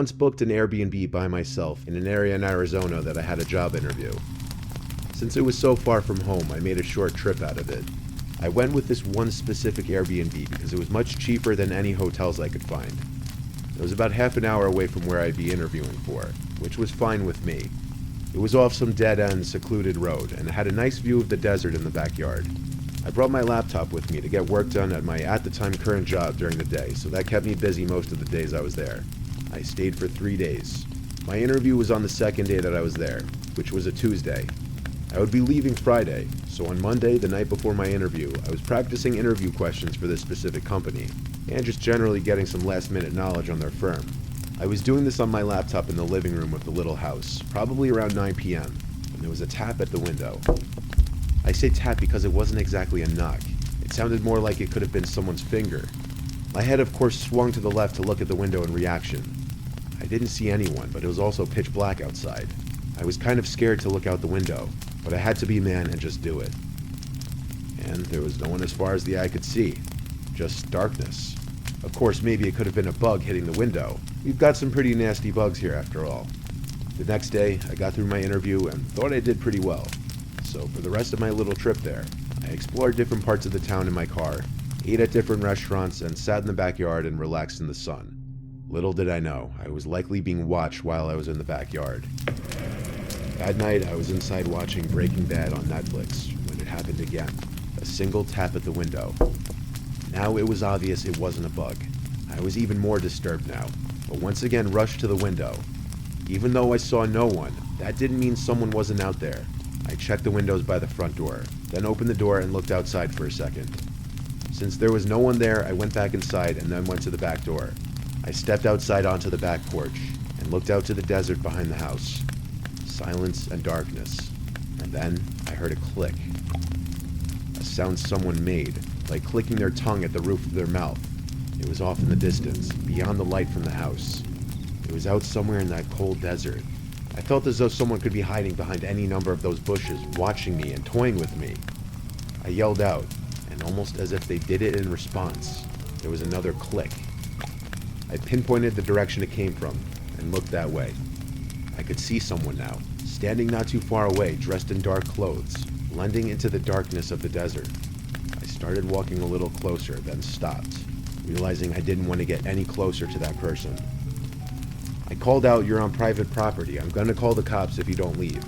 once booked an Airbnb by myself in an area in Arizona that I had a job interview. Since it was so far from home, I made a short trip out of it. I went with this one specific Airbnb because it was much cheaper than any hotels I could find. It was about half an hour away from where I'd be interviewing for, which was fine with me. It was off some dead-end, secluded road, and it had a nice view of the desert in the backyard. I brought my laptop with me to get work done at my at-the-time current job during the day, so that kept me busy most of the days I was there. I stayed for 3 days. My interview was on the second day that I was there, which was a Tuesday. I would be leaving Friday, so on Monday, the night before my interview, I was practicing interview questions for this specific company, and just generally getting some last-minute knowledge on their firm. I was doing this on my laptop in the living room of the little house, probably around 9 p.m., when there was a tap at the window. I say tap because it wasn't exactly a knock. It sounded more like it could have been someone's finger. My head, of course, swung to the left to look at the window in reaction. I didn't see anyone, but it was also pitch black outside. I was kind of scared to look out the window, but I had to be man and just do it. And there was no one as far as the eye could see. Just darkness. Of course, maybe it could have been a bug hitting the window. We've got some pretty nasty bugs here after all. The next day, I got through my interview and thought I did pretty well. So for the rest of my little trip there, I explored different parts of the town in my car, ate at different restaurants, and sat in the backyard and relaxed in the sun. Little did I know, I was likely being watched while I was in the backyard. That night, I was inside watching Breaking Bad on Netflix when it happened again. A single tap at the window. Now it was obvious it wasn't a bug. I was even more disturbed now, but once again rushed to the window. Even though I saw no one, that didn't mean someone wasn't out there. I checked the windows by the front door, then opened the door and looked outside for a second. Since there was no one there, I went back inside and then went to the back door. I stepped outside onto the back porch and looked out to the desert behind the house. Silence and darkness. And then I heard a click. A sound someone made, like clicking their tongue at the roof of their mouth. It was off in the distance, beyond the light from the house. It was out somewhere in that cold desert. I felt as though someone could be hiding behind any number of those bushes, watching me and toying with me. I yelled out, and almost as if they did it in response, there was another click. I pinpointed the direction it came from, and looked that way. I could see someone now, standing not too far away, dressed in dark clothes, blending into the darkness of the desert. I started walking a little closer, then stopped, realizing I didn't want to get any closer to that person. I called out, "You're on private property. I'm gonna call the cops if you don't leave."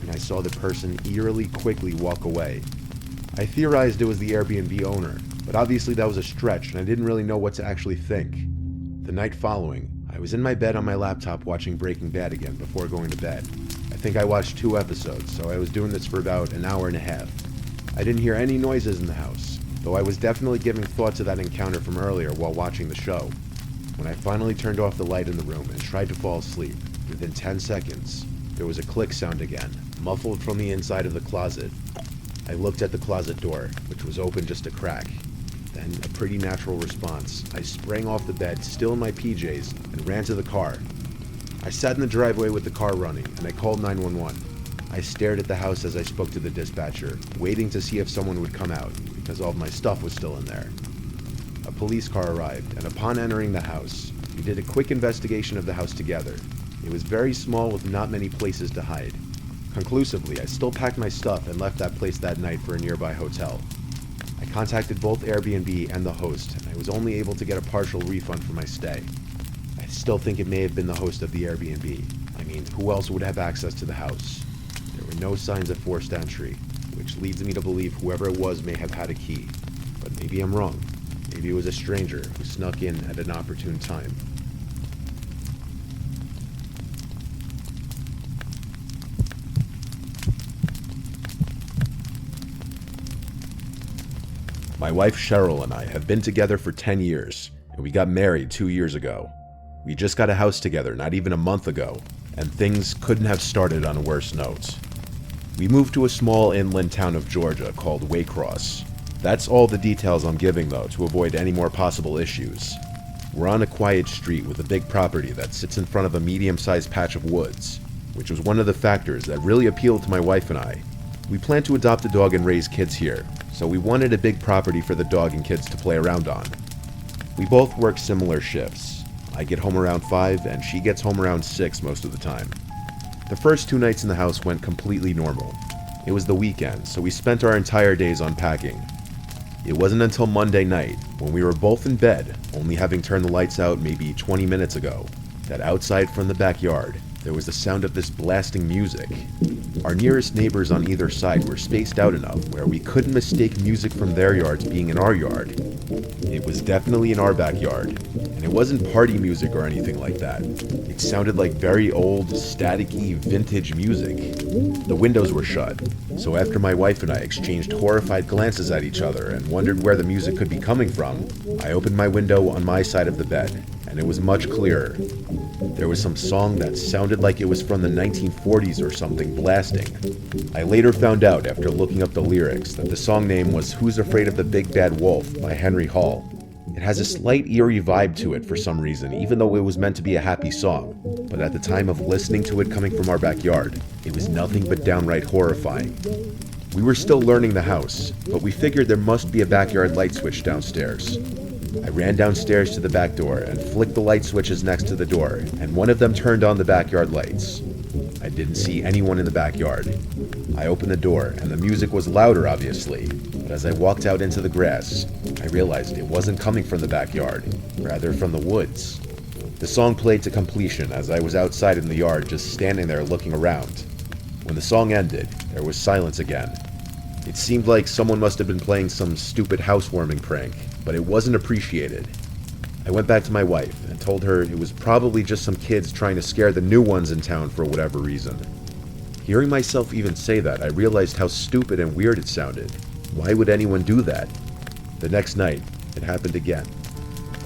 And I saw the person eerily quickly walk away. I theorized it was the Airbnb owner, but obviously that was a stretch and I didn't really know what to actually think. The night following, I was in my bed on my laptop watching Breaking Bad again before going to bed. I think I watched 2 episodes, so I was doing this for about an hour and a half. I didn't hear any noises in the house, though I was definitely giving thought to that encounter from earlier while watching the show. When I finally turned off the light in the room and tried to fall asleep, within 10 seconds, there was a click sound again, muffled from the inside of the closet. I looked at the closet door, which was open just a crack. Then, a pretty natural response, I sprang off the bed, still in my PJs, and ran to the car. I sat in the driveway with the car running, and I called 911. I stared at the house as I spoke to the dispatcher, waiting to see if someone would come out, because all of my stuff was still in there. A police car arrived, and upon entering the house, we did a quick investigation of the house together. It was very small with not many places to hide. Conclusively, I still packed my stuff and left that place that night for a nearby hotel. I contacted both Airbnb and the host, and I was only able to get a partial refund for my stay. I still think it may have been the host of the Airbnb. I mean, who else would have access to the house? There were no signs of forced entry, which leads me to believe whoever it was may have had a key. But maybe I'm wrong. Maybe it was a stranger who snuck in at an opportune time. My wife Cheryl and I have been together for 10 years, and we got married 2 years ago. We just got a house together not even a month ago, and things couldn't have started on a worse note. We moved to a small inland town of Georgia called Waycross. That's all the details I'm giving though, to avoid any more possible issues. We're on a quiet street with a big property that sits in front of a medium-sized patch of woods, which was one of the factors that really appealed to my wife and I. We plan to adopt a dog and raise kids here, so we wanted a big property for the dog and kids to play around on. We both work similar shifts. I get home around 5 and she gets home around 6 most of the time. The first 2 nights in the house went completely normal. It was the weekend, so we spent our entire days unpacking. It wasn't until Monday night, when we were both in bed, only having turned the lights out maybe 20 minutes ago, that outside from the backyard, there was the sound of this blasting music. Our nearest neighbors on either side were spaced out enough where we couldn't mistake music from their yards being in our yard. It was definitely in our backyard, and it wasn't party music or anything like that. It sounded like very old, staticky, vintage music. The windows were shut, so after my wife and I exchanged horrified glances at each other and wondered where the music could be coming from, I opened my window on my side of the bed, and it was much clearer. There was some song that sounded like it was from the 1940s or something blasting. I later found out after looking up the lyrics that the song name was Who's Afraid of the Big Bad Wolf by Henry Hall. It has a slight eerie vibe to it for some reason, even though it was meant to be a happy song. But at the time of listening to it coming from our backyard, it was nothing but downright horrifying. We were still learning the house, but we figured there must be a backyard light switch downstairs. I ran downstairs to the back door and flicked the light switches next to the door, and one of them turned on the backyard lights. I didn't see anyone in the backyard. I opened the door, and the music was louder, obviously, but as I walked out into the grass, I realized it wasn't coming from the backyard, rather from the woods. The song played to completion as I was outside in the yard just standing there looking around. When the song ended, there was silence again. It seemed like someone must have been playing some stupid housewarming prank, but it wasn't appreciated. I went back to my wife and told her it was probably just some kids trying to scare the new ones in town for whatever reason. Hearing myself even say that, I realized how stupid and weird it sounded. Why would anyone do that? The next night, it happened again.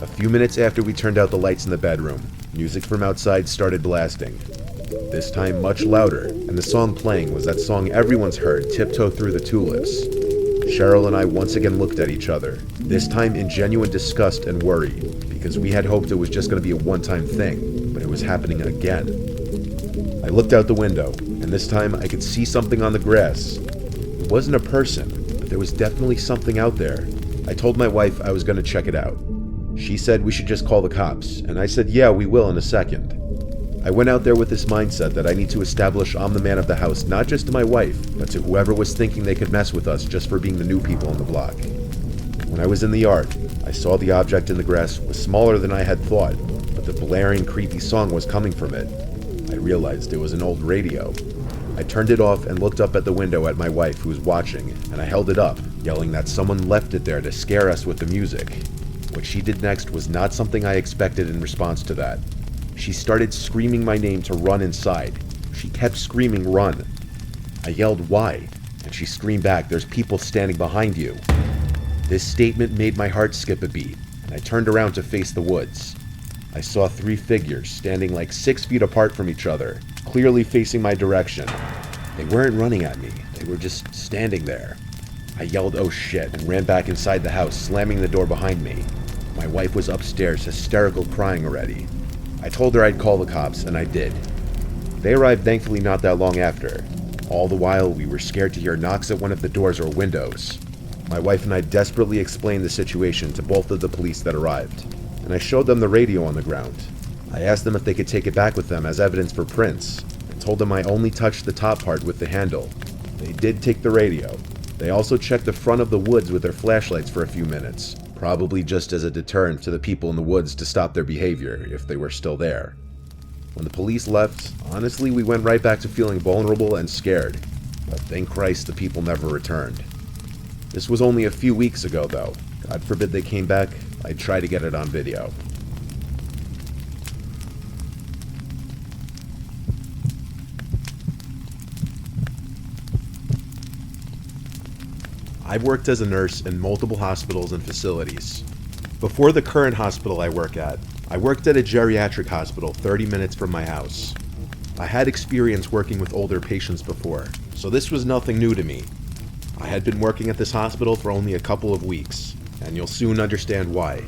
A few minutes after we turned out the lights in the bedroom, music from outside started blasting. This time much louder, and the song playing was that song everyone's heard, Tiptoe Through the Tulips. Cheryl and I once again looked at each other, this time in genuine disgust and worry, because we had hoped it was just going to be a one-time thing, but it was happening again. I looked out the window, and this time I could see something on the grass. It wasn't a person, but there was definitely something out there. I told my wife I was going to check it out. She said we should just call the cops, and I said yeah, we will in a second. I went out there with this mindset that I need to establish I'm the man of the house, not just to my wife, but to whoever was thinking they could mess with us just for being the new people on the block. When I was in the yard, I saw the object in the grass was smaller than I had thought, but the blaring, creepy song was coming from it. I realized it was an old radio. I turned it off and looked up at the window at my wife who was watching, and I held it up, yelling that someone left it there to scare us with the music. What she did next was not something I expected in response to that. She started screaming my name to run inside. She kept screaming, "Run." I yelled, "Why?" And she screamed back, "There's people standing behind you." This statement made my heart skip a beat, and I turned around to face the woods. I saw 3 figures standing like 6 feet apart from each other, clearly facing my direction. They weren't running at me, they were just standing there. I yelled, "Oh shit," and ran back inside the house, slamming the door behind me. My wife was upstairs, hysterical, crying already. I told her I'd call the cops, and I did. They arrived thankfully not that long after. All the while, we were scared to hear knocks at one of the doors or windows. My wife and I desperately explained the situation to both of the police that arrived, and I showed them the radio on the ground. I asked them if they could take it back with them as evidence for prints, and told them I only touched the top part with the handle. They did take the radio. They also checked the front of the woods with their flashlights for a few minutes, probably just as a deterrent to the people in the woods to stop their behavior if they were still there. When the police left, honestly, we went right back to feeling vulnerable and scared, but thank Christ the people never returned. This was only a few weeks ago though. God forbid they came back, I'd try to get it on video. I've worked as a nurse in multiple hospitals and facilities. Before the current hospital I work at, I worked at a geriatric hospital 30 minutes from my house. I had experience working with older patients before, so this was nothing new to me. I had been working at this hospital for only a couple of weeks, and you'll soon understand why.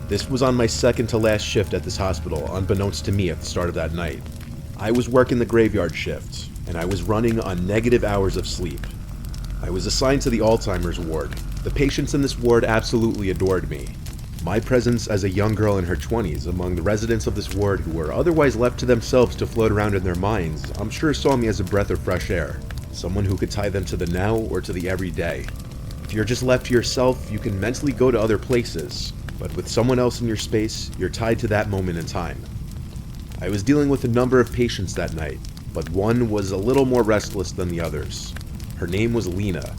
This was on my second to last shift at this hospital, unbeknownst to me at the start of that night. I was working the graveyard shift, and I was running on negative hours of sleep. I was assigned to the Alzheimer's ward. The patients in this ward absolutely adored me. My presence as a young girl in her 20s among the residents of this ward who were otherwise left to themselves to float around in their minds, I'm sure saw me as a breath of fresh air, someone who could tie them to the now or to the everyday. If you're just left to yourself, you can mentally go to other places, but with someone else in your space, you're tied to that moment in time. I was dealing with a number of patients that night, but one was a little more restless than the others. Her name was Lena.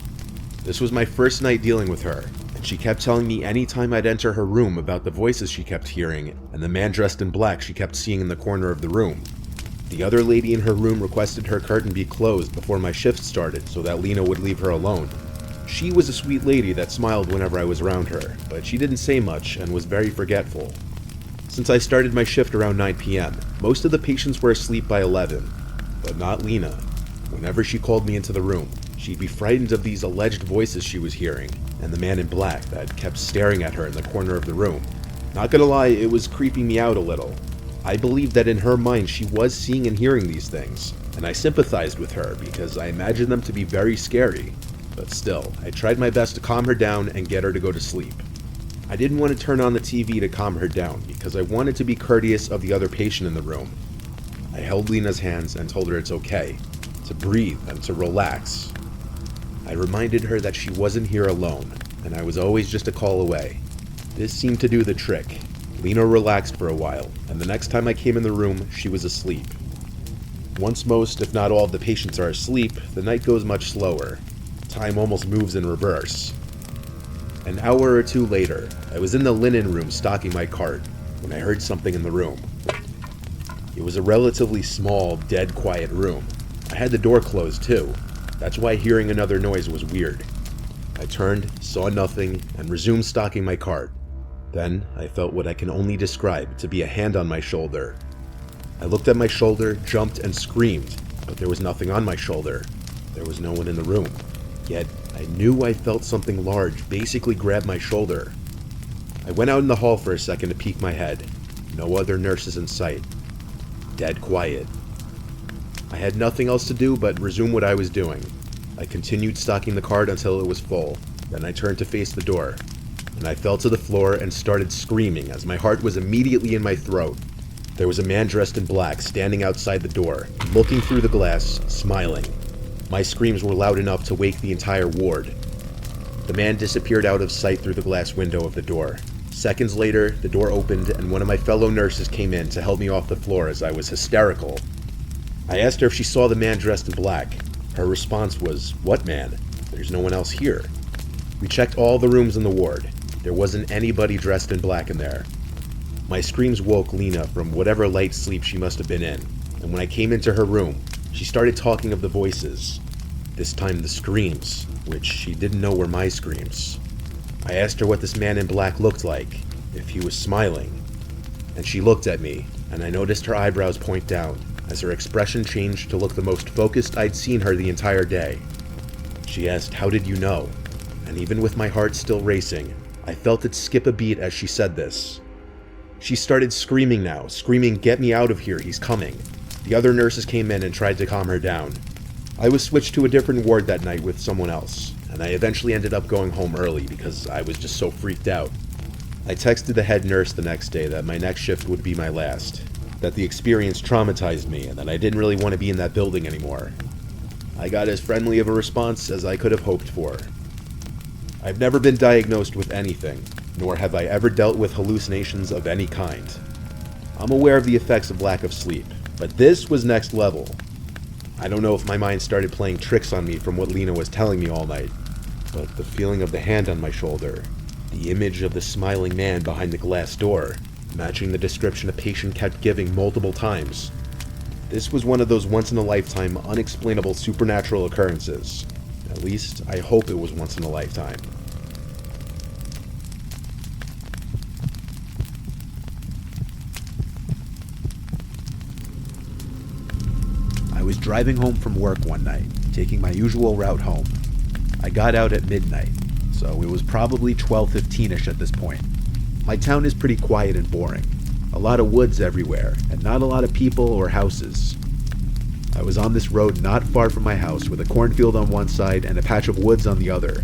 This was my first night dealing with her, and she kept telling me anytime I'd enter her room about the voices she kept hearing and the man dressed in black she kept seeing in the corner of the room. The other lady in her room requested her curtain be closed before my shift started so that Lena would leave her alone. She was a sweet lady that smiled whenever I was around her, but she didn't say much and was very forgetful. Since I started my shift around 9 p.m., most of the patients were asleep by 11, but not Lena. Whenever she called me into the room, she'd be frightened of these alleged voices she was hearing, and the man in black that kept staring at her in the corner of the room. Not gonna lie, it was creeping me out a little. I believed that in her mind she was seeing and hearing these things, and I sympathized with her because I imagined them to be very scary. But still, I tried my best to calm her down and get her to go to sleep. I didn't want to turn on the TV to calm her down because I wanted to be courteous of the other patient in the room. I held Lena's hands and told her it's okay, to breathe and to relax. I reminded her that she wasn't here alone, and I was always just a call away. This seemed to do the trick. Lena relaxed for a while, and the next time I came in the room, she was asleep. Once most, if not all, of the patients are asleep, the night goes much slower. Time almost moves in reverse. An hour or two later, I was in the linen room stocking my cart when I heard something in the room. It was a relatively small, dead quiet room. I had the door closed too. That's why hearing another noise was weird. I turned, saw nothing, and resumed stocking my cart. Then I felt what I can only describe to be a hand on my shoulder. I looked at my shoulder, jumped, and screamed, but there was nothing on my shoulder. There was no one in the room. Yet, I knew I felt something large basically grab my shoulder. I went out in the hall for a second to peek my head. No other nurses in sight. Dead quiet. I had nothing else to do but resume what I was doing. I continued stocking the cart until it was full. Then I turned to face the door, and I fell to the floor and started screaming as my heart was immediately in my throat. There was a man dressed in black standing outside the door, looking through the glass, smiling. My screams were loud enough to wake the entire ward. The man disappeared out of sight through the glass window of the door. Seconds later, the door opened and one of my fellow nurses came in to help me off the floor as I was hysterical. I asked her if she saw the man dressed in black. Her response was, "What man? There's no one else here." We checked all the rooms in the ward. There wasn't anybody dressed in black in there. My screams woke Lena from whatever light sleep she must have been in, and when I came into her room, she started talking of the voices. This time the screams, which she didn't know were my screams. I asked her what this man in black looked like, if he was smiling, and she looked at me, and I noticed her eyebrows point down, as her expression changed to look the most focused I'd seen her the entire day. She asked, "How did you know?" And even with my heart still racing, I felt it skip a beat as she said this. She started screaming now, screaming, "Get me out of here, he's coming." The other nurses came in and tried to calm her down. I was switched to a different ward that night with someone else, and I eventually ended up going home early because I was just so freaked out. I texted the head nurse the next day that my next shift would be my last, that the experience traumatized me, and that I didn't really want to be in that building anymore. I got as friendly of a response as I could have hoped for. I've never been diagnosed with anything, nor have I ever dealt with hallucinations of any kind. I'm aware of the effects of lack of sleep, but this was next level. I don't know if my mind started playing tricks on me from what Lena was telling me all night, but the feeling of the hand on my shoulder, the image of the smiling man behind the glass door, matching the description a patient kept giving multiple times. This was one of those once-in-a-lifetime, unexplainable supernatural occurrences. At least, I hope it was once in a lifetime. I was driving home from work one night, taking my usual route home. I got out at midnight, so it was probably 12:15ish at this point. My town is pretty quiet and boring. A lot of woods everywhere, and not a lot of people or houses. I was on this road not far from my house with a cornfield on one side and a patch of woods on the other.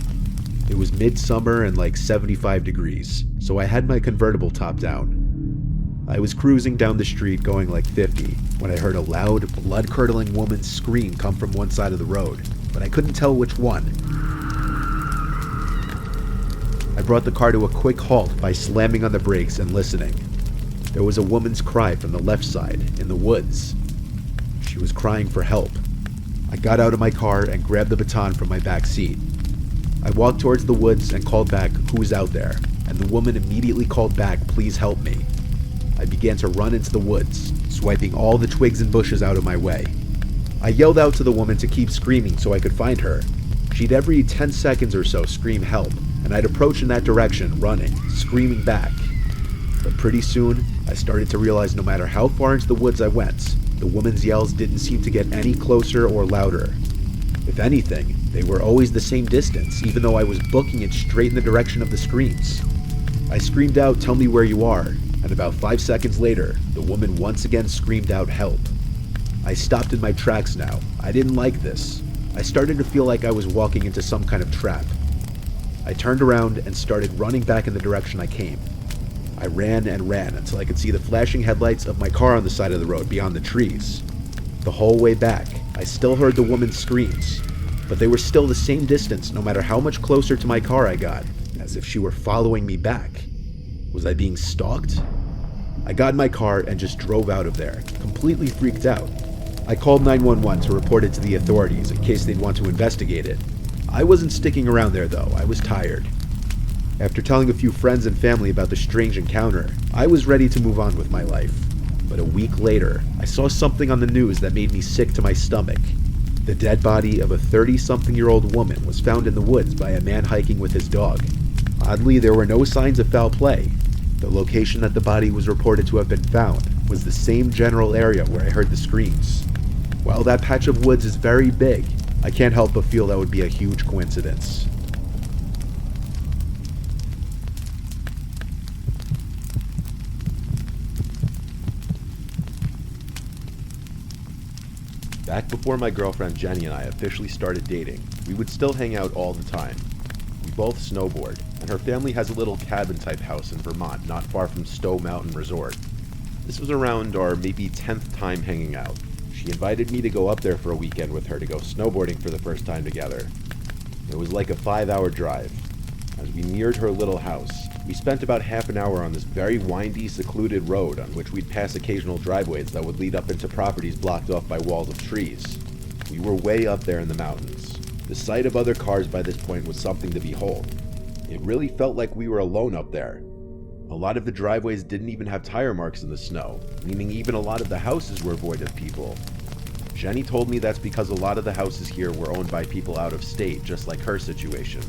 It was midsummer and like 75 degrees, so I had my convertible top down. I was cruising down the street going like 50 when I heard a loud, blood-curdling woman's scream come from one side of the road, but I couldn't tell which one. I brought the car to a quick halt by slamming on the brakes and listening. There was a woman's cry from the left side, in the woods. She was crying for help. I got out of my car and grabbed the baton from my back seat. I walked towards the woods and called back, "Who's out there?" And the woman immediately called back, "Please help me." I began to run into the woods, swiping all the twigs and bushes out of my way. I yelled out to the woman to keep screaming so I could find her. She'd every 10 seconds or so scream help, and I'd approach in that direction, running, screaming back. But pretty soon, I started to realize no matter how far into the woods I went, the woman's yells didn't seem to get any closer or louder. If anything, they were always the same distance, even though I was booking it straight in the direction of the screams. I screamed out, "Tell me where you are," and about 5 seconds later, the woman once again screamed out, "Help." I stopped in my tracks now. I didn't like this. I started to feel like I was walking into some kind of trap. I turned around and started running back in the direction I came. I ran and ran until I could see the flashing headlights of my car on the side of the road beyond the trees. The whole way back, I still heard the woman's screams, but they were still the same distance no matter how much closer to my car I got, as if she were following me back. Was I being stalked? I got in my car and just drove out of there, completely freaked out. I called 911 to report it to the authorities in case they'd want to investigate it. I wasn't sticking around there though, I was tired. After telling a few friends and family about the strange encounter, I was ready to move on with my life. But a week later, I saw something on the news that made me sick to my stomach. The dead body of a 30-something-year-old woman was found in the woods by a man hiking with his dog. Oddly, there were no signs of foul play. The location that the body was reported to have been found was the same general area where I heard the screams. While that patch of woods is very big, I can't help but feel that would be a huge coincidence. Back before my girlfriend Jenny and I officially started dating, we would still hang out all the time. We both snowboard, and her family has a little cabin-type house in Vermont not far from Stowe Mountain Resort. This was around our maybe 10th time hanging out. She invited me to go up there for a weekend with her to go snowboarding for the first time together. It was like a 5-hour drive. As we neared her little house, we spent about half an hour on this very windy, secluded road on which we'd pass occasional driveways that would lead up into properties blocked off by walls of trees. We were way up there in the mountains. The sight of other cars by this point was something to behold. It really felt like we were alone up there. A lot of the driveways didn't even have tire marks in the snow, meaning even a lot of the houses were void of people. Jenny told me that's because a lot of the houses here were owned by people out of state, just like her situation.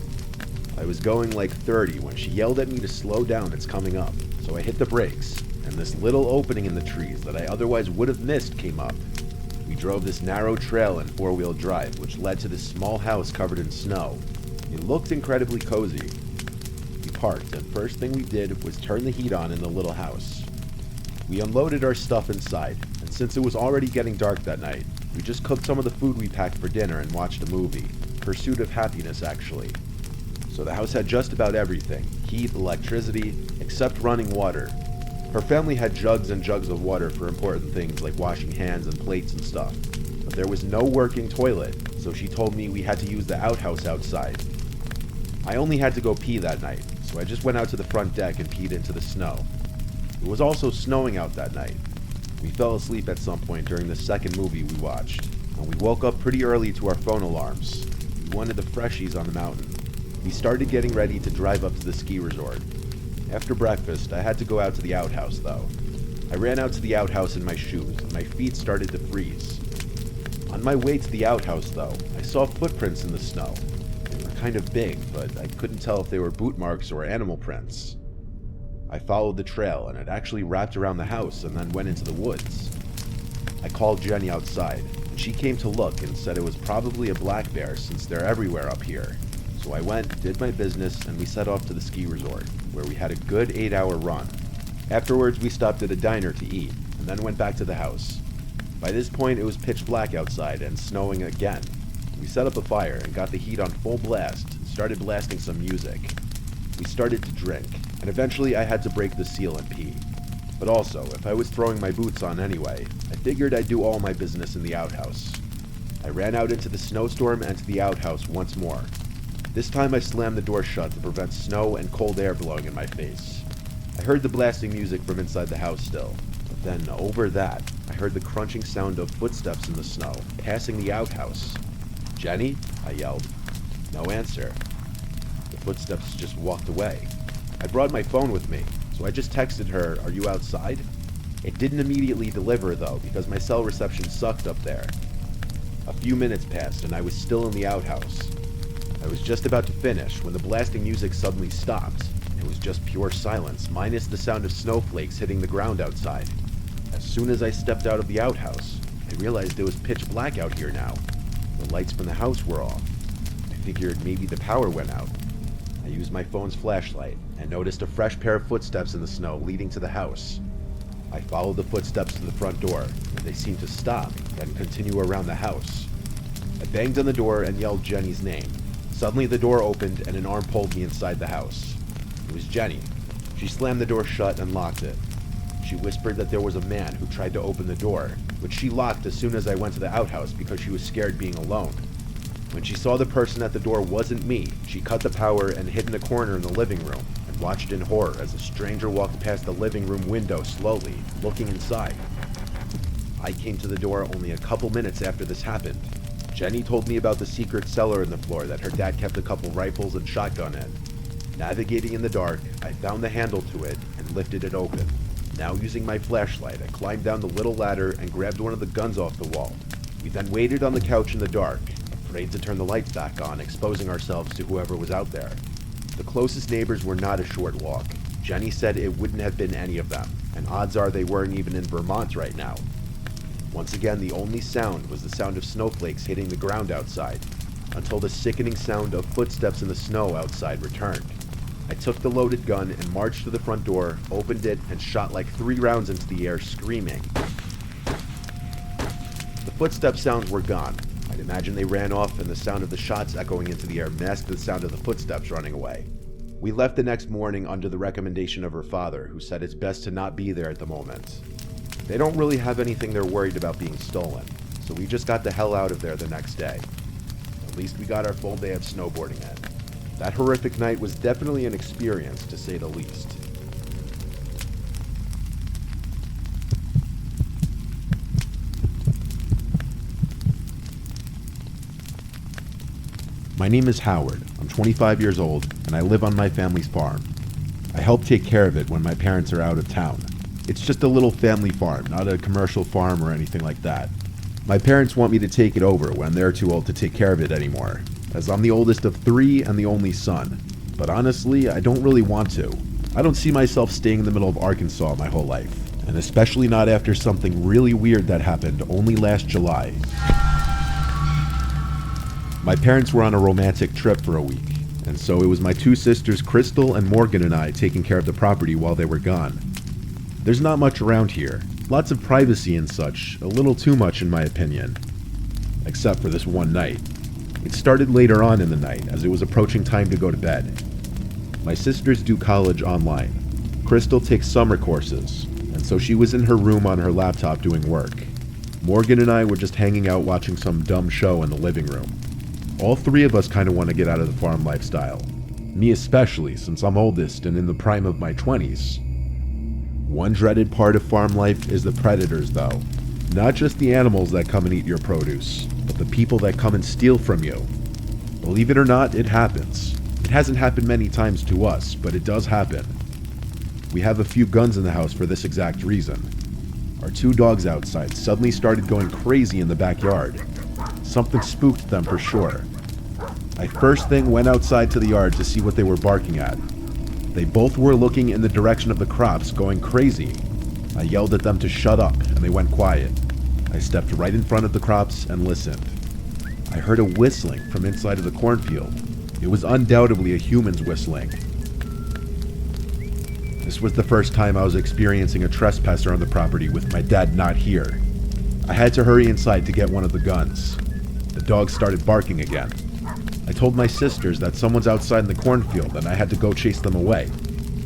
I was going like 30 when she yelled at me to slow down, it's coming up. So I hit the brakes, and this little opening in the trees that I otherwise would have missed came up. We drove this narrow trail in 4-wheel drive, which led to this small house covered in snow. It looked incredibly cozy. We parked, and first thing we did was turn the heat on in the little house. We unloaded our stuff inside, and since it was already getting dark that night, we just cooked some of the food we packed for dinner and watched a movie. Pursuit of Happiness, actually. So the house had just about everything. Heat, electricity, except running water. Her family had jugs and jugs of water for important things like washing hands and plates and stuff. But there was no working toilet, so she told me we had to use the outhouse outside. I only had to go pee that night, so I just went out to the front deck and peed into the snow. It was also snowing out that night. We fell asleep at some point during the second movie we watched, and we woke up pretty early to our phone alarms. We wanted the freshies on the mountain. We started getting ready to drive up to the ski resort. After breakfast, I had to go out to the outhouse though. I ran out to the outhouse in my shoes, and my feet started to freeze. On my way to the outhouse though, I saw footprints in the snow. They were kind of big, but I couldn't tell if they were boot marks or animal prints. I followed the trail, and it actually wrapped around the house and then went into the woods. I called Jenny outside, and she came to look and said it was probably a black bear since they're everywhere up here. So I went, did my business, and we set off to the ski resort, where we had a good 8-hour run. Afterwards, we stopped at a diner to eat, and then went back to the house. By this point, it was pitch black outside and snowing again. We set up a fire and got the heat on full blast and started blasting some music. We started to drink, and eventually I had to break the seal and pee. But also, if I was throwing my boots on anyway, I figured I'd do all my business in the outhouse. I ran out into the snowstorm and to the outhouse once more. This time I slammed the door shut to prevent snow and cold air blowing in my face. I heard the blasting music from inside the house still, but then over that, I heard the crunching sound of footsteps in the snow, passing the outhouse. "Jenny?" I yelled. No answer. The footsteps just walked away. I brought my phone with me, so I just texted her, "Are you outside?" It didn't immediately deliver though, because my cell reception sucked up there. A few minutes passed and I was still in the outhouse. I was just about to finish when the blasting music suddenly stopped. It was just pure silence, minus the sound of snowflakes hitting the ground outside. As soon as I stepped out of the outhouse, I realized it was pitch black out here now. The lights from the house were off. I figured maybe the power went out. I used my phone's flashlight and noticed a fresh pair of footsteps in the snow leading to the house. I followed the footsteps to the front door, and they seemed to stop, then continue around the house. I banged on the door and yelled Jenny's name. Suddenly the door opened and an arm pulled me inside the house. It was Jenny. She slammed the door shut and locked it. She whispered that there was a man who tried to open the door, which she locked as soon as I went to the outhouse because she was scared being alone. When she saw the person at the door wasn't me, she cut the power and hid in a corner in the living room and watched in horror as a stranger walked past the living room window slowly, looking inside. I came to the door only a couple minutes after this happened. Jenny told me about the secret cellar in the floor that her dad kept a couple rifles and shotgun in. Navigating in the dark, I found the handle to it and lifted it open. Now using my flashlight, I climbed down the little ladder and grabbed one of the guns off the wall. We then waited on the couch in the dark, afraid to turn the lights back on, exposing ourselves to whoever was out there. The closest neighbors were not a short walk. Jenny said it wouldn't have been any of them, and odds are they weren't even in Vermont right now. Once again, the only sound was the sound of snowflakes hitting the ground outside, until the sickening sound of footsteps in the snow outside returned. I took the loaded gun and marched to the front door, opened it, and shot like 3 rounds into the air, screaming. The footstep sounds were gone. I'd imagine they ran off, and the sound of the shots echoing into the air masked the sound of the footsteps running away. We left the next morning under the recommendation of her father, who said it's best to not be there at the moment. They don't really have anything they're worried about being stolen, so we just got the hell out of there the next day. At least we got our full day of snowboarding in. That horrific night was definitely an experience, to say the least. My name is Howard. I'm 25 years old, and I live on my family's farm. I help take care of it when my parents are out of town. It's just a little family farm, not a commercial farm or anything like that. My parents want me to take it over when they're too old to take care of it anymore, as I'm the oldest of 3 and the only son. But honestly, I don't really want to. I don't see myself staying in the middle of Arkansas my whole life, and especially not after something really weird that happened only last July. My parents were on a romantic trip for a week, and so it was my 2 sisters, Crystal and Morgan, and I taking care of the property while they were gone. There's not much around here. Lots of privacy and such, a little too much in my opinion. Except for this one night. It started later on in the night, as it was approaching time to go to bed. My sisters do college online. Crystal takes summer courses, and so she was in her room on her laptop doing work. Morgan and I were just hanging out watching some dumb show in the living room. All 3 of us kind of want to get out of the farm lifestyle. Me especially, since I'm oldest and in the prime of my 20s. One dreaded part of farm life is the predators, though. Not just the animals that come and eat your produce, but the people that come and steal from you. Believe it or not, it happens. It hasn't happened many times to us, but it does happen. We have a few guns in the house for this exact reason. Our 2 dogs outside suddenly started going crazy in the backyard. Something spooked them for sure. I first thing went outside to the yard to see what they were barking at. They both were looking in the direction of the crops, going crazy. I yelled at them to shut up, and they went quiet. I stepped right in front of the crops and listened. I heard a whistling from inside of the cornfield. It was undoubtedly a human's whistling. This was the first time I was experiencing a trespasser on the property with my dad not here. I had to hurry inside to get one of the guns. The dogs started barking again. I told my sisters that someone's outside in the cornfield and I had to go chase them away.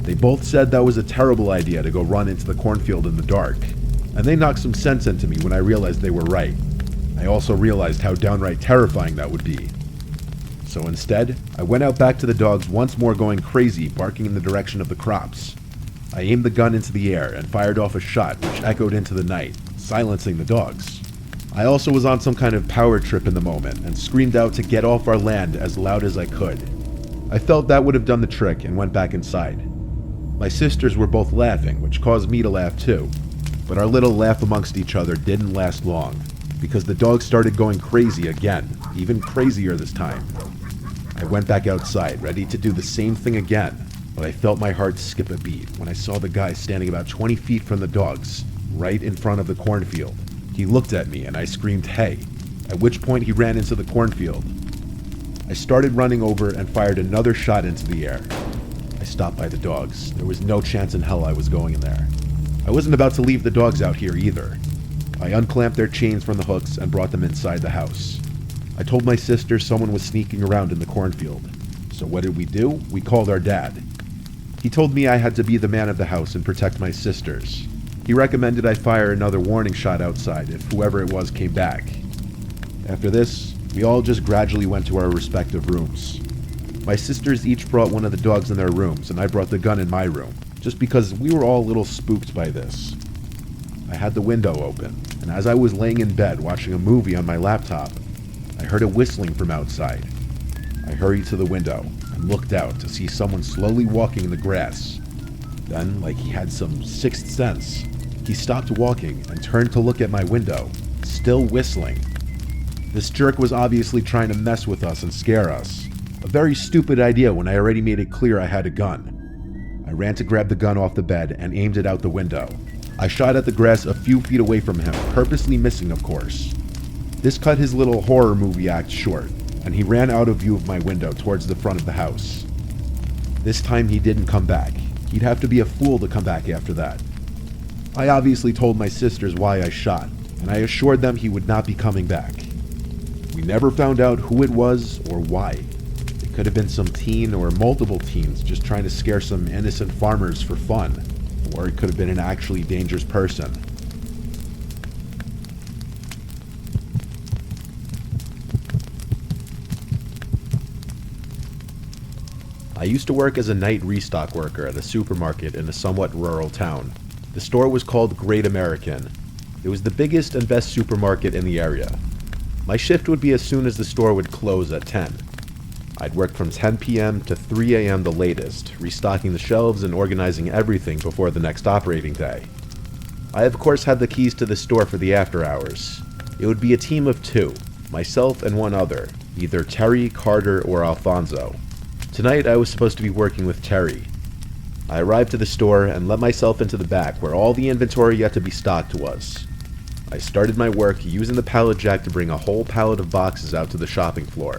They both said that was a terrible idea to go run into the cornfield in the dark, and they knocked some sense into me when I realized they were right. I also realized how downright terrifying that would be. So instead, I went out back to the dogs once more going crazy, barking in the direction of the crops. I aimed the gun into the air and fired off a shot which echoed into the night, silencing the dogs. I also was on some kind of power trip in the moment and screamed out to get off our land as loud as I could. I felt that would have done the trick and went back inside. My sisters were both laughing, which caused me to laugh too, but our little laugh amongst each other didn't last long, because the dogs started going crazy again, even crazier this time. I went back outside, ready to do the same thing again, but I felt my heart skip a beat when I saw the guy standing about 20 feet from the dogs, right in front of the cornfield. He looked at me and I screamed, "Hey," at which point he ran into the cornfield. I started running over and fired another shot into the air. I stopped by the dogs. There was no chance in hell I was going in there. I wasn't about to leave the dogs out here either. I unclamped their chains from the hooks and brought them inside the house. I told my sister someone was sneaking around in the cornfield. So what did we do? We called our dad. He told me I had to be the man of the house and protect my sisters. He recommended I fire another warning shot outside if whoever it was came back. After this, we all just gradually went to our respective rooms. My sisters each brought one of the dogs in their rooms, and I brought the gun in my room, just because we were all a little spooked by this. I had the window open, and as I was laying in bed watching a movie on my laptop, I heard a whistling from outside. I hurried to the window and looked out to see someone slowly walking in the grass. Then, like he had some sixth sense, he stopped walking and turned to look at my window, still whistling. This jerk was obviously trying to mess with us and scare us. A very stupid idea when I already made it clear I had a gun. I ran to grab the gun off the bed and aimed it out the window. I shot at the grass a few feet away from him, purposely missing, of course. This cut his little horror movie act short, and he ran out of view of my window towards the front of the house. This time he didn't come back. He'd have to be a fool to come back after that. I obviously told my sisters why I shot, and I assured them he would not be coming back. We never found out who it was or why. It could have been some teen or multiple teens just trying to scare some innocent farmers for fun, or it could have been an actually dangerous person. I used to work as a night restock worker at a supermarket in a somewhat rural town. The store was called Great American. It was the biggest and best supermarket in the area. My shift would be as soon as the store would close at 10. I'd work from 10 p.m. to 3 a.m. the latest, restocking the shelves and organizing everything before the next operating day. I of course had the keys to the store for the after hours. It would be a team of two, myself and one other, either Terry, Carter, or Alfonso. Tonight I was supposed to be working with Terry. I arrived to the store and let myself into the back where all the inventory yet to be stocked was. I started my work using the pallet jack to bring a whole pallet of boxes out to the shopping floor.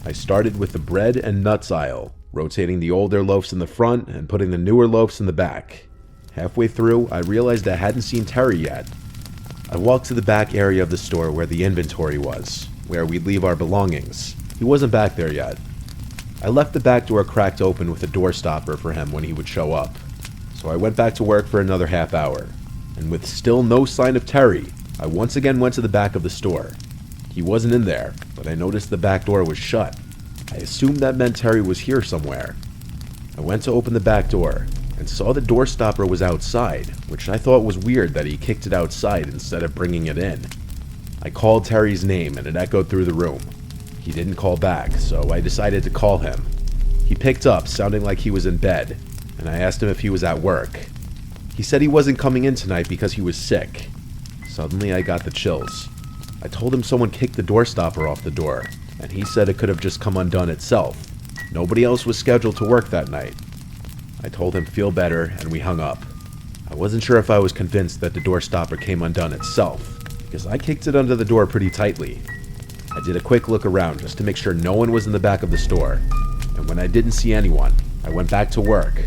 I started with the bread and nuts aisle, rotating the older loaves in the front and putting the newer loaves in the back. Halfway through, I realized I hadn't seen Terry yet. I walked to the back area of the store where the inventory was, where we'd leave our belongings. He wasn't back there yet. I left the back door cracked open with a door stopper for him when he would show up. So I went back to work for another half hour, and with still no sign of Terry, I once again went to the back of the store. He wasn't in there, but I noticed the back door was shut. I assumed that meant Terry was here somewhere. I went to open the back door, and saw the door stopper was outside, which I thought was weird that he kicked it outside instead of bringing it in. I called Terry's name and it echoed through the room. He didn't call back, so I decided to call him. He picked up, sounding like he was in bed, and I asked him if he was at work. He said he wasn't coming in tonight because he was sick. Suddenly I got the chills. I told him someone kicked the door stopper off the door, and he said it could have just come undone itself. Nobody else was scheduled to work that night. I told him feel better, and we hung up. I wasn't sure if I was convinced that the door stopper came undone itself, because I kicked it under the door pretty tightly. I did a quick look around just to make sure no one was in the back of the store, and when I didn't see anyone, I went back to work,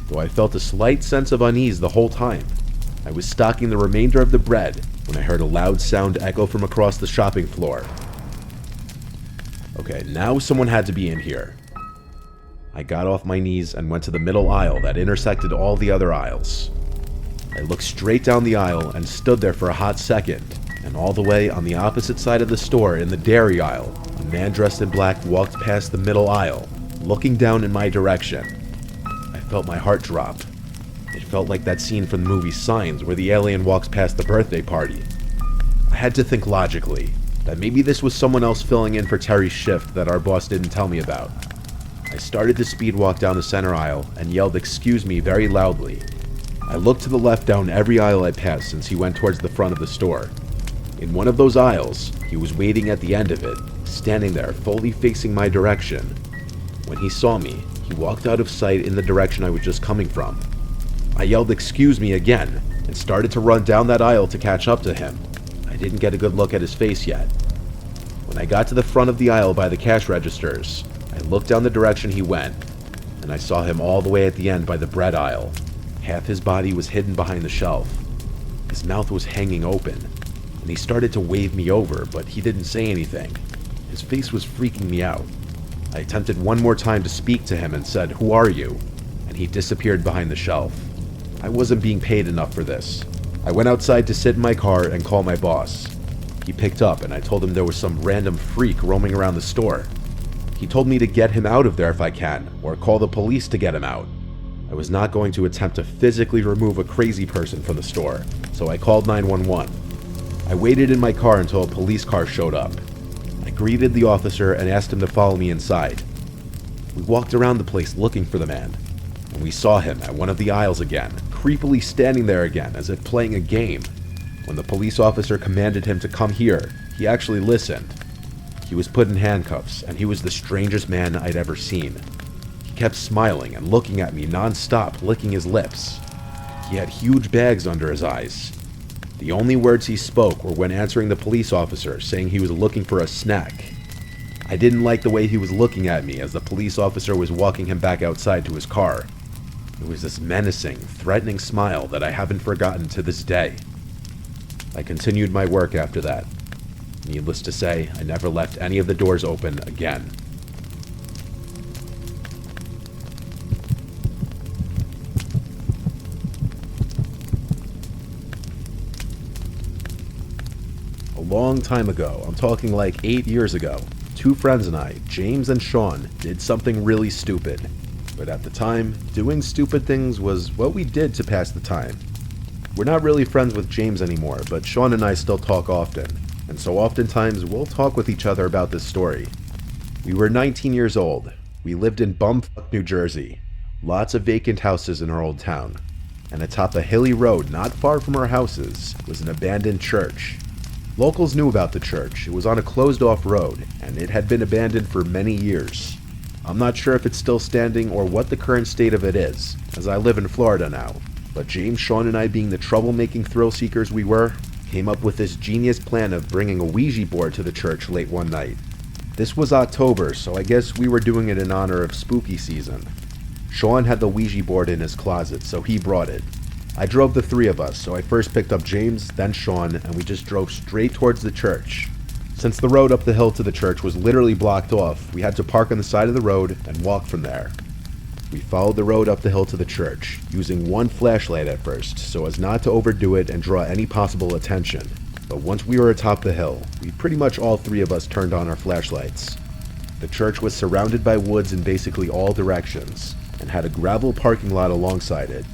though I felt a slight sense of unease the whole time. I was stocking the remainder of the bread when I heard a loud sound echo from across the shopping floor. Okay, now someone had to be in here. I got off my knees and went to the middle aisle that intersected all the other aisles. I looked straight down the aisle and stood there for a hot second, and all the way on the opposite side of the store in the dairy aisle, a man dressed in black walked past the middle aisle, looking down in my direction. I felt my heart drop. It felt like that scene from the movie Signs where the alien walks past the birthday party. I had to think logically, that maybe this was someone else filling in for Terry's shift that our boss didn't tell me about. I started to speed walk down the center aisle and yelled "excuse me" very loudly. I looked to the left down every aisle I passed since he went towards the front of the store. In one of those aisles, he was waiting at the end of it, standing there fully facing my direction. When he saw me, he walked out of sight in the direction I was just coming from. I yelled "excuse me" again and started to run down that aisle to catch up to him. I didn't get a good look at his face yet. When I got to the front of the aisle by the cash registers, I looked down the direction he went, and I saw him all the way at the end by the bread aisle. Half his body was hidden behind the shelf. His mouth was hanging open, and he started to wave me over, but he didn't say anything. His face was freaking me out. I attempted one more time to speak to him and said, "Who are you?" And he disappeared behind the shelf. I wasn't being paid enough for this. I went outside to sit in my car and call my boss. He picked up and I told him there was some random freak roaming around the store. He told me to get him out of there if I can, or call the police to get him out. I was not going to attempt to physically remove a crazy person from the store, so I called 911. I waited in my car until a police car showed up. I greeted the officer and asked him to follow me inside. We walked around the place looking for the man, and we saw him at one of the aisles again, creepily standing there again as if playing a game. When the police officer commanded him to come here, he actually listened. He was put in handcuffs, and he was the strangest man I'd ever seen. He kept smiling and looking at me non-stop, licking his lips. He had huge bags under his eyes. The only words he spoke were when answering the police officer, saying he was looking for a snack. I didn't like the way he was looking at me as the police officer was walking him back outside to his car. It was this menacing, threatening smile that I haven't forgotten to this day. I continued my work after that. Needless to say, I never left any of the doors open again. A long time ago, I'm talking like 8 years ago, two friends and I, James and Sean, did something really stupid. But at the time, doing stupid things was what we did to pass the time. We're not really friends with James anymore, but Sean and I still talk often, and so oftentimes we'll talk with each other about this story. We were 19 years old. We lived in bumfuck New Jersey. Lots of vacant houses in our old town. And atop a hilly road not far from our houses was an abandoned church. Locals knew about the church. It was on a closed-off road, and it had been abandoned for many years. I'm not sure if it's still standing or what the current state of it is, as I live in Florida now. But James, Sean, and I, being the troublemaking thrill-seekers we were, came up with this genius plan of bringing a Ouija board to the church late one night. This was October, so I guess we were doing it in honor of spooky season. Sean had the Ouija board in his closet, so he brought it. I drove the three of us, so I first picked up James, then Sean, and we just drove straight towards the church. Since the road up the hill to the church was literally blocked off, we had to park on the side of the road and walk from there. We followed the road up the hill to the church, using one flashlight at first, so as not to overdo it and draw any possible attention. But once we were atop the hill, we pretty much all three of us turned on our flashlights. The church was surrounded by woods in basically all directions, and had a gravel parking lot alongside it.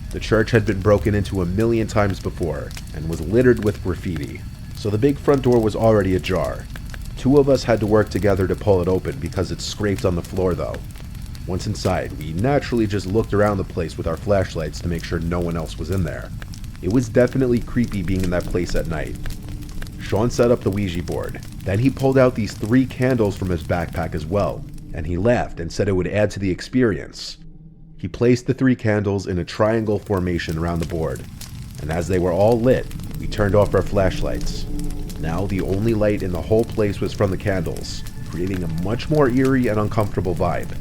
The church had been broken into a million times before, and was littered with graffiti, so the big front door was already ajar. Two of us had to work together to pull it open because it scraped on the floor though. Once inside, we naturally just looked around the place with our flashlights to make sure no one else was in there. It was definitely creepy being in that place at night. Sean set up the Ouija board. Then he pulled out these 3 candles from his backpack as well, and he laughed and said it would add to the experience. He placed the 3 candles in a triangle formation around the board, and as they were all lit, we turned off our flashlights. Now the only light in the whole place was from the candles, creating a much more eerie and uncomfortable vibe.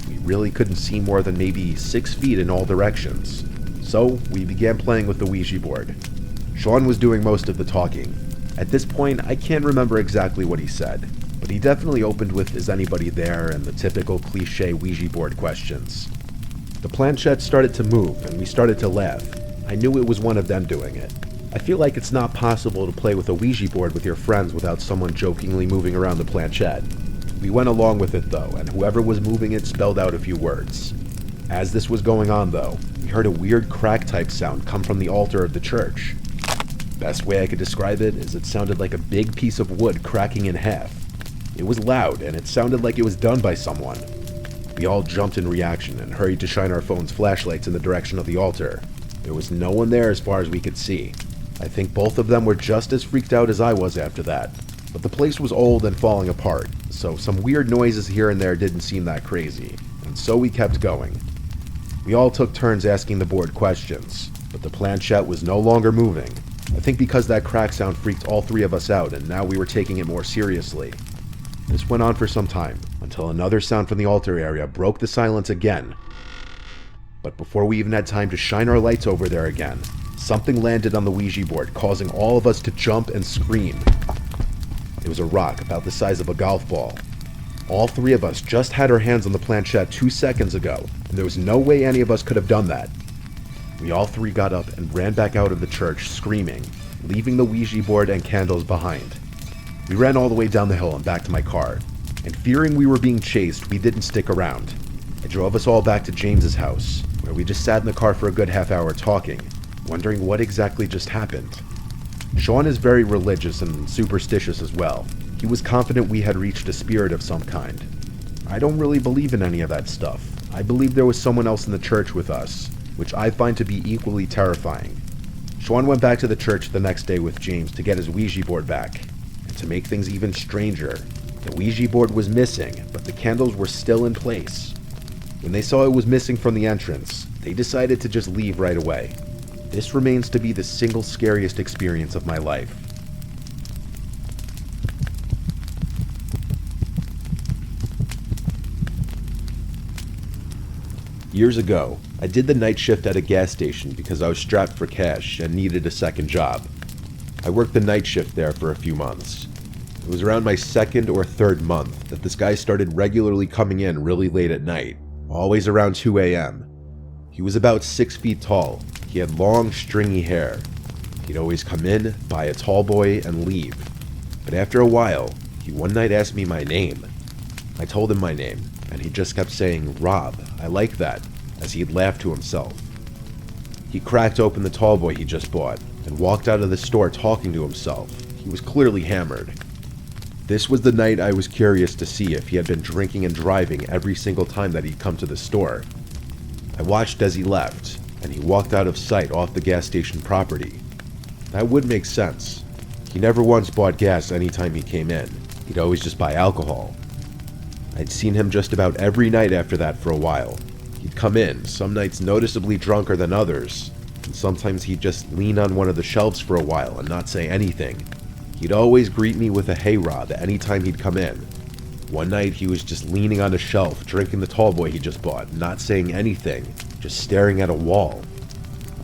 We really couldn't see more than maybe 6 feet in all directions. So we began playing with the Ouija board. Sean was doing most of the talking. At this point, I can't remember exactly what he said, but he definitely opened with "Is anybody there?" and the typical cliche Ouija board questions. The planchette started to move, and we started to laugh. I knew it was one of them doing it. I feel like it's not possible to play with a Ouija board with your friends without someone jokingly moving around the planchette. We went along with it though, and whoever was moving it spelled out a few words. As this was going on though, we heard a weird crack-type sound come from the altar of the church. Best way I could describe it is it sounded like a big piece of wood cracking in half. It was loud, and it sounded like it was done by someone. We all jumped in reaction and hurried to shine our phones' flashlights in the direction of the altar. There was no one there as far as we could see. I think both of them were just as freaked out as I was after that. But the place was old and falling apart, so some weird noises here and there didn't seem that crazy, and so we kept going. We all took turns asking the board questions, but the planchette was no longer moving. I think because that crack sound freaked all three of us out, and now we were taking it more seriously. This went on for some time, until another sound from the altar area broke the silence again. But before we even had time to shine our lights over there again, something landed on the Ouija board, causing all of us to jump and scream. It was a rock about the size of a golf ball. All three of us just had our hands on the planchette 2 seconds ago, and there was no way any of us could have done that. We all three got up and ran back out of the church screaming, leaving the Ouija board and candles behind. We ran all the way down the hill and back to my car, and fearing we were being chased, we didn't stick around. I drove us all back to James's house, where we just sat in the car for a good half hour talking, wondering what exactly just happened. Sean is very religious and superstitious as well. He was confident we had reached a spirit of some kind. I don't really believe in any of that stuff. I believe there was someone else in the church with us, which I find to be equally terrifying. Sean went back to the church the next day with James to get his Ouija board back. And to make things even stranger, the Ouija board was missing, but the candles were still in place. When they saw it was missing from the entrance, they decided to just leave right away. This remains to be the single scariest experience of my life. Years ago, I did the night shift at a gas station because I was strapped for cash and needed a second job. I worked the night shift there for a few months. It was around my second or third month that this guy started regularly coming in really late at night, always around 2 a.m. He was about 6 feet tall. He had long, stringy hair. He'd always come in, buy a tall boy, and leave. But after a while, he one night asked me my name. I told him my name, and he just kept saying, "Rob, I like that," as he'd laugh to himself. He cracked open the tall boy he just bought, and walked out of the store talking to himself. He was clearly hammered. This was the night I was curious to see if he had been drinking and driving every single time that he'd come to the store. I watched as he left, and he walked out of sight off the gas station property. That would make sense. He never once bought gas anytime he came in. He'd always just buy alcohol. I'd seen him just about every night after that for a while. He'd come in, some nights noticeably drunker than others, and sometimes he'd just lean on one of the shelves for a while and not say anything. He'd always greet me with a "Hey Rob" anytime he'd come in. One night he was just leaning on a shelf, drinking the tall boy he just bought, not saying anything, just staring at a wall.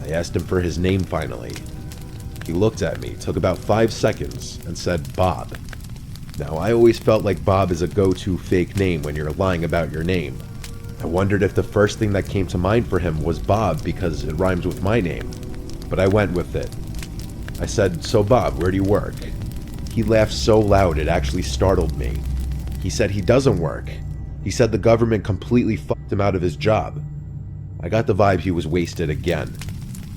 I asked him for his name finally. He looked at me, took about 5 seconds, and said, "Bob." Now, I always felt like Bob is a go-to fake name when you're lying about your name. I wondered if the first thing that came to mind for him was Bob because it rhymes with my name, but I went with it. I said, "So Bob, where do you work?" He laughed so loud it actually startled me. He said he doesn't work. He said the government completely fucked him out of his job. I got the vibe he was wasted again.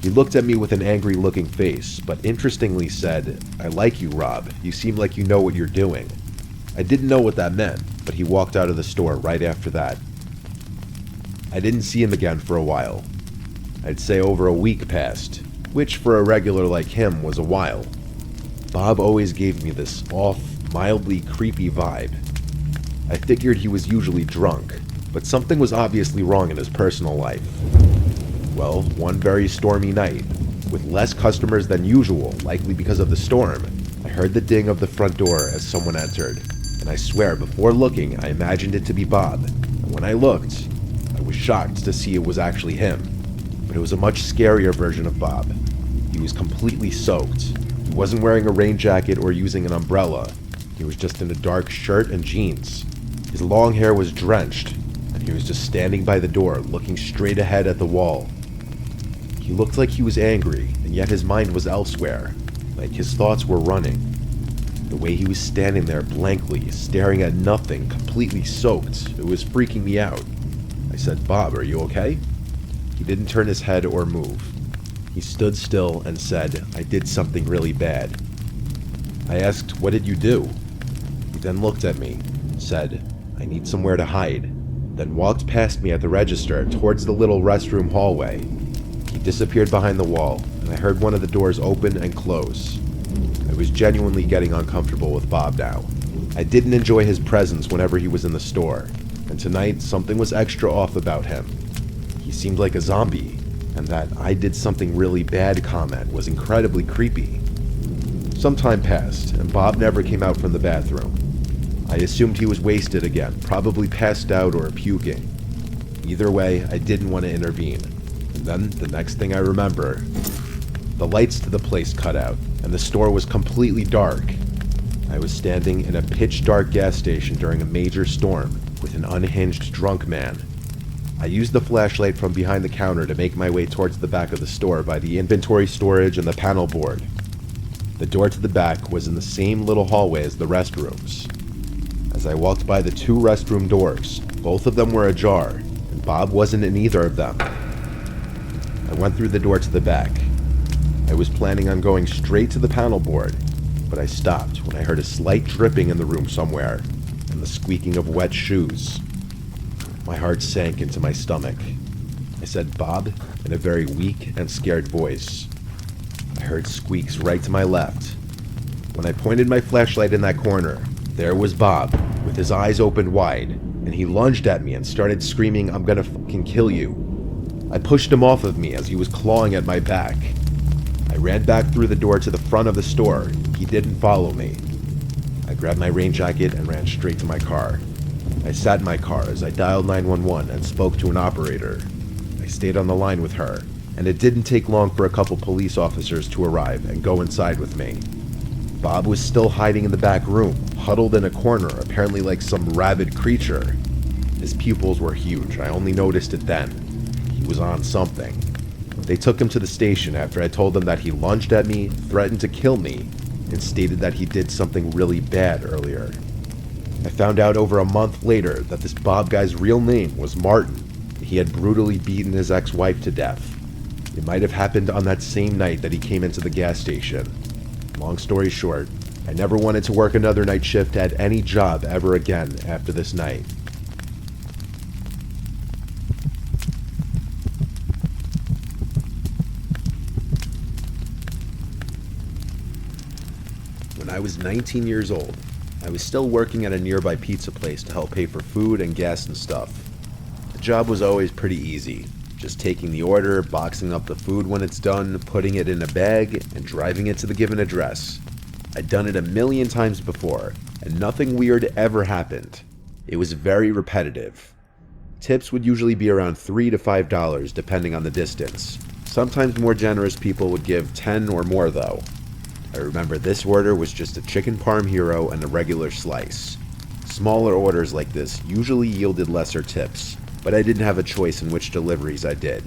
He looked at me with an angry looking face, but interestingly said, "I like you, Rob. You seem like you know what you're doing." I didn't know what that meant, but he walked out of the store right after that. I didn't see him again for a while. I'd say over a week passed, which for a regular like him was a while. Bob always gave me this off, mildly creepy vibe. I figured he was usually drunk, but something was obviously wrong in his personal life. Well, one very stormy night, with less customers than usual, likely because of the storm, I heard the ding of the front door as someone entered, and I swear before looking I imagined it to be Bob, and when I looked, I was shocked to see it was actually him. But it was a much scarier version of Bob. He was completely soaked. He wasn't wearing a rain jacket or using an umbrella. He was just in a dark shirt and jeans. His long hair was drenched, and he was just standing by the door, looking straight ahead at the wall. He looked like he was angry, and yet his mind was elsewhere, like his thoughts were running. The way he was standing there blankly, staring at nothing, completely soaked, it was freaking me out. I said, "Bob, are you okay?" He didn't turn his head or move. He stood still and said, "I did something really bad." I asked, "What did you do?" He then looked at me, said, "I need somewhere to hide," then walked past me at the register towards the little restroom hallway. He disappeared behind the wall, and I heard one of the doors open and close. I was genuinely getting uncomfortable with Bob now. I didn't enjoy his presence whenever he was in the store, and tonight something was extra off about him. He seemed like a zombie, and that "I did something really bad" comment was incredibly creepy. Some time passed, and Bob never came out from the bathroom. I assumed he was wasted again, probably passed out or puking. Either way, I didn't want to intervene. And then, the next thing I remember, the lights to the place cut out, and the store was completely dark. I was standing in a pitch-dark gas station during a major storm with an unhinged drunk man. I used the flashlight from behind the counter to make my way towards the back of the store by the inventory storage and the panel board. The door to the back was in the same little hallway as the restrooms. As I walked by the two restroom doors, both of them were ajar, and Bob wasn't in either of them. I went through the door to the back. I was planning on going straight to the panel board, but I stopped when I heard a slight dripping in the room somewhere, and the squeaking of wet shoes. My heart sank into my stomach. I said, "Bob," in a very weak and scared voice. I heard squeaks right to my left. When I pointed my flashlight in that corner, there was Bob, with his eyes opened wide, and he lunged at me and started screaming, "I'm gonna fucking kill you." I pushed him off of me as he was clawing at my back. I ran back through the door to the front of the store. He didn't follow me. I grabbed my rain jacket and ran straight to my car. I sat in my car as I dialed 911 and spoke to an operator. I stayed on the line with her, and it didn't take long for a couple police officers to arrive and go inside with me. Bob was still hiding in the back room, huddled in a corner, apparently like some rabid creature. His pupils were huge. I only noticed it then. He was on something. They took him to the station after I told them that he lunged at me, threatened to kill me, and stated that he did something really bad earlier. I found out over a month later that this Bob guy's real name was Martin. He had brutally beaten his ex-wife to death. It might have happened on that same night that he came into the gas station. Long story short, I never wanted to work another night shift at any job ever again after this night. When I was 19 years old, I was still working at a nearby pizza place to help pay for food and gas and stuff. The job was always pretty easy, just taking the order, boxing up the food when it's done, putting it in a bag, and driving it to the given address. I'd done it a million times before, and nothing weird ever happened. It was very repetitive. Tips would usually be around $3 to $5 depending on the distance. Sometimes more generous people would give 10 or more though. I remember this order was just a chicken parm hero and a regular slice. Smaller orders like this usually yielded lesser tips, but I didn't have a choice in which deliveries I did.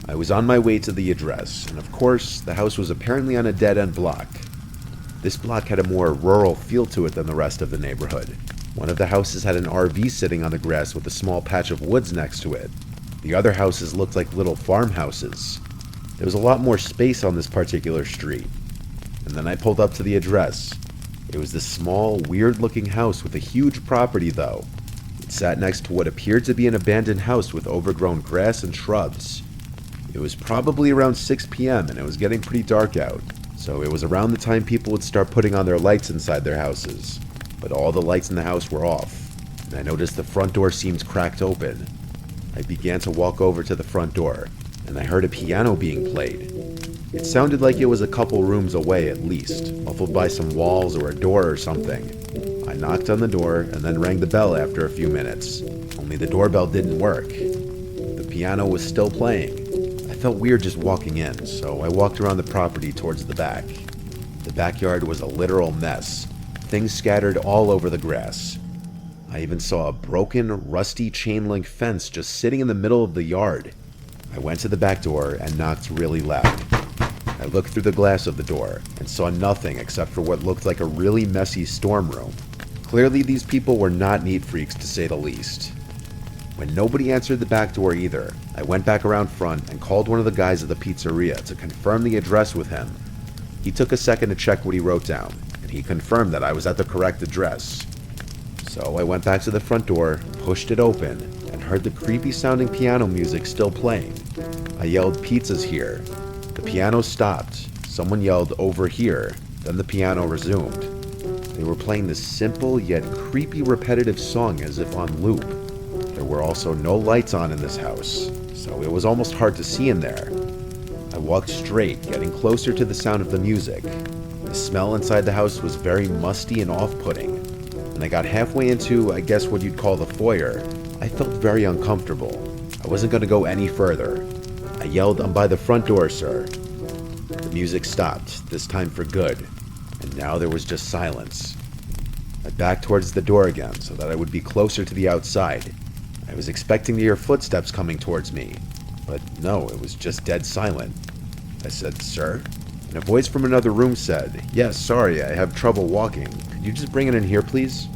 I was on my way to the address, and of course, the house was apparently on a dead-end block. This block had a more rural feel to it than the rest of the neighborhood. One of the houses had an RV sitting on the grass with a small patch of woods next to it. The other houses looked like little farmhouses. There was a lot more space on this particular street. And then I pulled up to the address. It was this small, weird-looking house with a huge property, though. It sat next to what appeared to be an abandoned house with overgrown grass and shrubs. It was probably around 6 p.m. and it was getting pretty dark out, so it was around the time people would start putting on their lights inside their houses. But all the lights in the house were off, and I noticed the front door seemed cracked open. I began to walk over to the front door, and I heard a piano being played. It sounded like it was a couple rooms away at least, muffled by some walls or a door or something. I knocked on the door and then rang the bell after a few minutes, only the doorbell didn't work. The piano was still playing. I felt weird just walking in, so I walked around the property towards the back. The backyard was a literal mess. things scattered all over the grass. I even saw a broken, rusty chain link fence just sitting in the middle of the yard. I went to the back door and knocked really loud. I looked through the glass of the door and saw nothing except for what looked like a really messy storm room. Clearly these people were not neat freaks, to say the least. When nobody answered the back door either, I went back around front and called one of the guys at the pizzeria to confirm the address with him. He took a second to check what he wrote down, and he confirmed that I was at the correct address. So I went back to the front door, pushed it open, and heard the creepy sounding piano music still playing. I yelled, "Pizza's here." The piano stopped. Someone yelled, "Over here." Then the piano resumed. They were playing this simple yet creepy repetitive song as if on loop. There were also no lights on in this house, so it was almost hard to see in there. I walked straight, getting closer to the sound of the music. The smell inside the house was very musty and off-putting. When I got halfway into, I guess what you'd call the foyer, I felt very uncomfortable. I wasn't going to go any further. I yelled, "I'm by the front door, sir." The music stopped, this time for good, and now there was just silence. I backed towards the door again so that I would be closer to the outside. I was expecting to hear footsteps coming towards me, but no, it was just dead silent. I said, "Sir?" And a voice from another room said, "Yes, sorry, I have trouble walking. Could you just bring it in here, please?"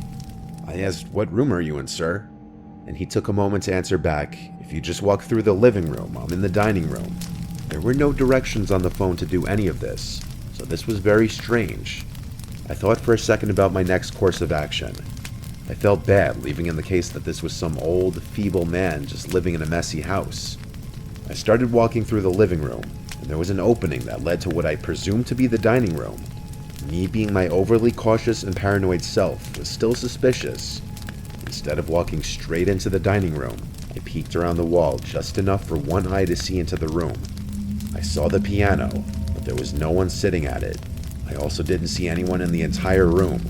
I asked, "What room are you in, sir?" And he took a moment to answer back, "If you just walk through the living room, I'm in the dining room." There were no directions on the phone to do any of this, so this was very strange. I thought for a second about my next course of action. I felt bad leaving in the case that this was some old, feeble man just living in a messy house. I started walking through the living room, and there was an opening that led to what I presumed to be the dining room. Me being my overly cautious and paranoid self was still suspicious. Instead of walking straight into the dining room, I peeked around the wall just enough for one eye to see into the room. I saw the piano, but there was no one sitting at it. I also didn't see anyone in the entire room.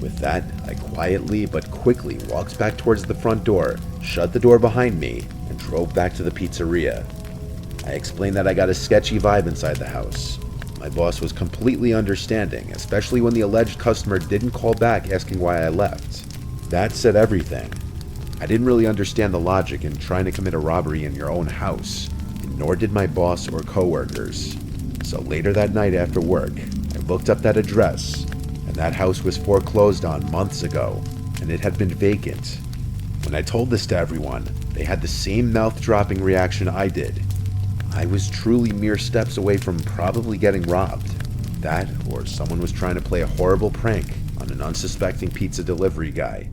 With that, I quietly but quickly walked back towards the front door, shut the door behind me, and drove back to the pizzeria. I explained that I got a sketchy vibe inside the house. My boss was completely understanding, especially when the alleged customer didn't call back asking why I left. That said everything. I didn't really understand the logic in trying to commit a robbery in your own house, and nor did my boss or coworkers. So later that night after work, I looked up that address, and that house was foreclosed on months ago, and it had been vacant. When I told this to everyone, they had the same mouth-dropping reaction I did. I was truly mere steps away from probably getting robbed. That, or someone was trying to play a horrible prank on an unsuspecting pizza delivery guy.